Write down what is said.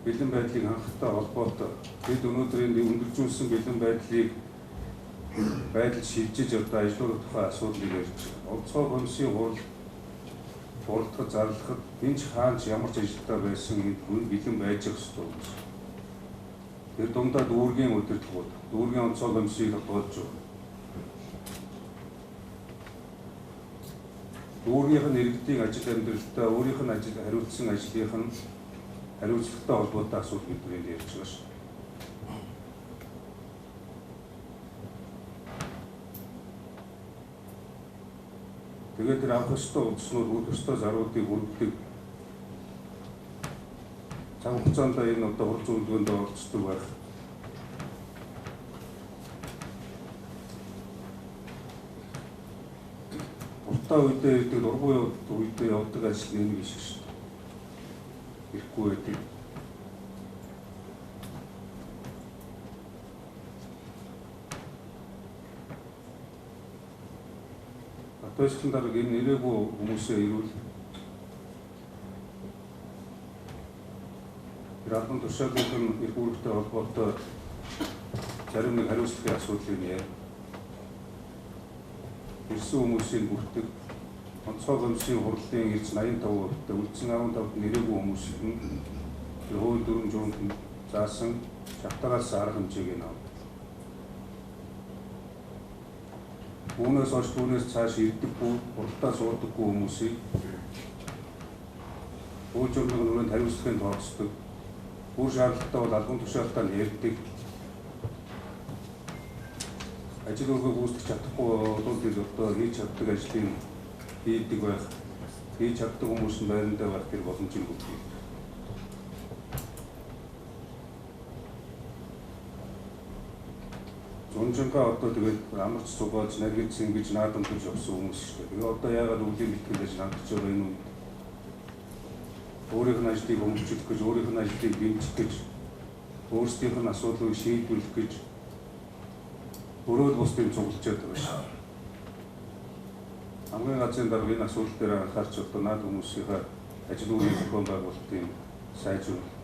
бэлэн байдлыг хангахтай холбоотой бид өнөөдөр энэ өндөржүүлсэн бэлэн байдал шилжиж одоо ажилуулах тухай асуудлыг ярьж байгаа. Онцгой комиссийн хуралдахад зарлахад энэ ч хаанч ямар ч ажилтаа байсан энэ бэлэн байж ёстой юм. Тэр дундаа дүүргийн удирдлагууд, дүүргийн онцгой комиссийг тодорхойлж байна. Дүүргийнх нь иргэдийн ажил амьдралтай өөрийнх нь ажил хариуцсан ажлынх нь хариуцлагатай холбоотой асуудал бидний ярьж байгаа шүү. Тэгээд тэр авах ёстой удснууд, үүрэх ёстой заруудыг хүргэдэг цаг хугацаанд энэ одоо хурц үйлдвэрэнд оролцдог байх. Уртаа үедээ ирдэг, дургүй үедээ явдаг ажил нэг биш шүү дээ. Ирэхгүй байдаг. Атойсхын дарга энэ нэрээгүй хүмүүсээ ирүүл албан тушаалын их үүрэгтэй холбоотой зарим нэг хариуцлагын асуудлыг яа. Ирсэн хүмүүсийн бүртгэг онцгой комиссийн хурлын эрс 85%-тай үлдсэн 15-д нэрээгүй хүмүүсийг нь хууль дүрм журманд заасан шалтгаалсан арга хэмжээг нь авав. Үүнээс хойш түүнээс цааш ирдэггүй, хурдтай суудаггүй хүмүүсийг хууль журмын өрөөнд хариуцлагын тооцдог. Бүр шаардлагатай бол албан тушаалтаа ярьдаг. Ажил үргэлж гүйцэтгэж чадахгүй бол бид одоо хийж чаддаг ажлыг хийдэг байх. Хийж чаддаг хүмүүс нь байрандаа байх тэр боломжийг өгдөг. Зунжингаа одоо тэгээд амарч сугааж наргидсан гэж наадамдж явсан хүмүүс шүү дээ. Тэгээ одоо яагаад үлийн бэлтгэл ажил хангаж байгаа юм бэ? Өөрийнх нь ажлыг хөнгөлөх гэж, өөрийнх нь ажлыг бэлтгэх гэж, өөрсдийнх нь асуудлыг шийдвэрлэх гэж өөрөө л бусдыг цуглуулж байгаа шүү. Хамгийн газрын дарга энэ асуудал дээр анхаарч одоо наад хүмүүсийнхээ ажил үеийн зохион байгуулалтын сайжруулалт